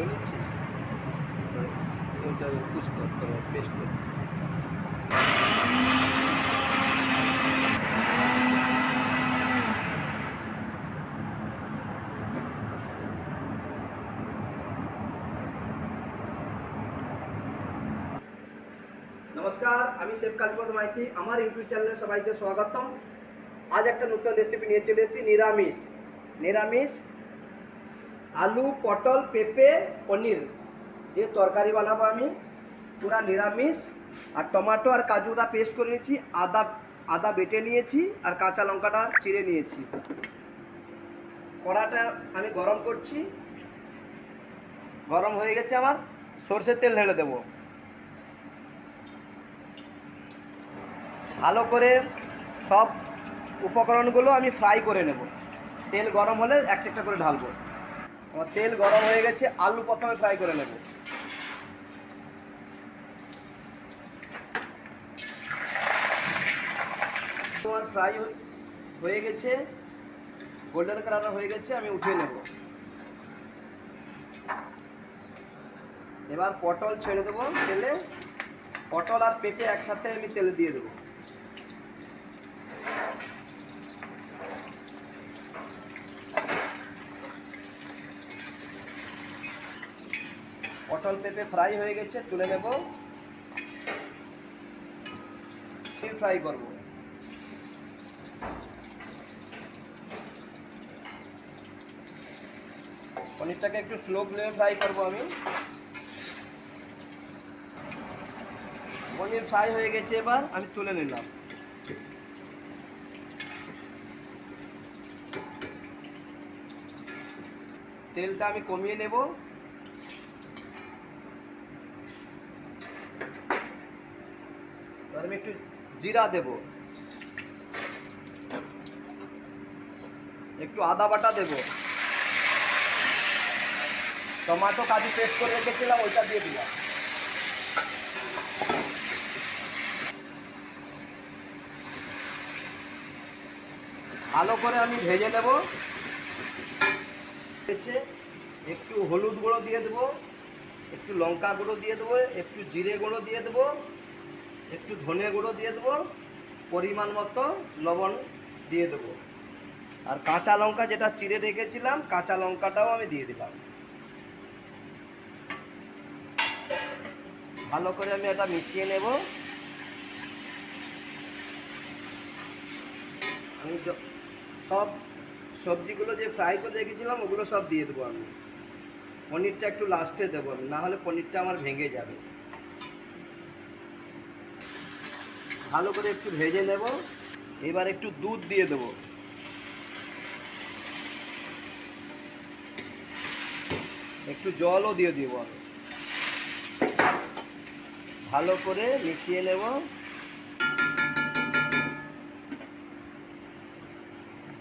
করে নিচ্ছি, ওইটা পুশ করতে হবে, পেস্ট করতে। নমস্কার, আমি শেফ কালীপদ মাইতি। আমার ইউটিউব চ্যানেলে সবাইকে স্বাগতম। আজ একটা নতুন রেসিপি নিয়ে চলে এসেছি, নিরামিষ আলু, পটল, পেঁপে, পনির দিয়ে তরকারি বানাবো আমি। পুরা নিরামিষ। আর টমেটো আর কাজুটা পেস্ট করে নিয়েছি, আদা বেটে নিয়েছি, আর কাঁচা লঙ্কাটা চিড়ে নিয়েছি। কড়াটা আমি গরম করছি, গরম হয়ে গেছে আমার। সরষের তেল ঢেলে দেবো। ভালো করে সব উপকরণগুলো আমি ফ্রাই করে নেব। তেল গরম হলে একটা একটা করে ঢালবো। আমার তেল গরম হয়ে গেছে, আলু প্রথমে ফ্রাই করে নেব। আমার ফ্রাই হয়ে গেছে, গোল্ডেন কালার হয়ে গেছে, আমি উঠিয়ে নেব। এবার পটল ছেড়ে দেবো তেলে। পটল আর পেঁপে একসাথে আমি তেলে দিয়ে দেবো। পটল পেঁপে ফ্রাই হয়ে গেছে, তুলে নেব। ফ্রাই করব। পনিরটাকে একটু স্লো ফ্লেমে ফ্রাই করব আমি। পনির ফ্রাই হয়ে গেছে, এবার আমি তুলে নিলাম। তেলটা আমি কমিয়ে নেব। এবার আমি একটু জিরা দেব, একটু আদা বাটা দেব, টমেটো কাজু পেস্ট করে রেখেছিলাম ওইটা দিয়ে দিলাম। ভালো করে আমি ভেজে নেব। একটু হলুদ গুঁড়ো দিয়ে দেবো, একটু লঙ্কা গুঁড়ো দিয়ে দেবো, একটু জিরে গুঁড়ো দিয়ে দেবো, একটু ধনে গুঁড়ো দিয়ে দেবো, পরিমাণ মতো লবণ দিয়ে দেবো। আর কাঁচা লঙ্কা যেটা চিড়ে রেখেছিলাম, কাঁচা লঙ্কাটাও আমি দিয়ে দিলাম। ভালো করে আমি এটা মিশিয়ে নেব। আমি সব সবজিগুলো যে ফ্রাই করে রেখেছিলাম ওগুলো সব দিয়ে দেবো আমি। পনিরটা একটু লাস্টে দেবো আমি, না হলে পনিরটা আমার ভেঙে যাবে। ভালো করে একটু ভেজে নেব। এবার একটু দুধ দিয়ে দেবো। একটু জলও দিয়ে দিব আমি। ভালো করে মিশিয়ে নেব।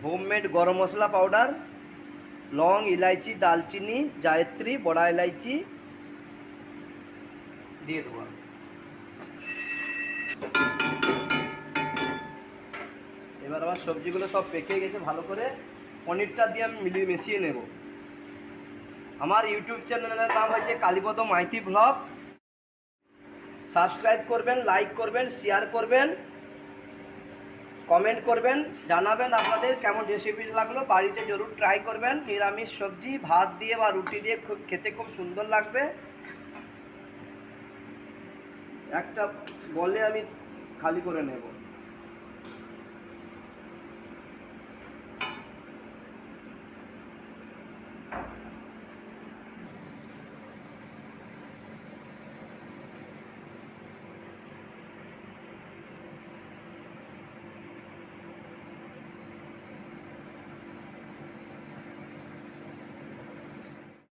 হোমমেড গরম মশলা পাউডার, লং, ইলাইচি, দালচিনি, জায়ত্রী, বড়া ইলাইচি দিয়ে দেবো। এবার আমার সবজিগুলো সব পেকে গেছে, ভালো করে পনিরটা দিয়ে আমি মিশিয়ে নেব। আমার ইউটিউব চ্যানেলের নাম হচ্ছে কালীপদ মাইতি ব্লগ। সাবস্ক্রাইব করবেন, লাইক করবেন, শেয়ার করবেন, কমেন্ট করবেন, জানাবেন আপনাদের কেমন রেসিপি লাগলো। বাড়িতে জরুর ট্রাই করবেন। নিরামিষ সবজি ভাত দিয়ে বা রুটি দিয়ে খেতে খুব সুন্দর লাগবে। একটা বলে আমি খালি করে নেব।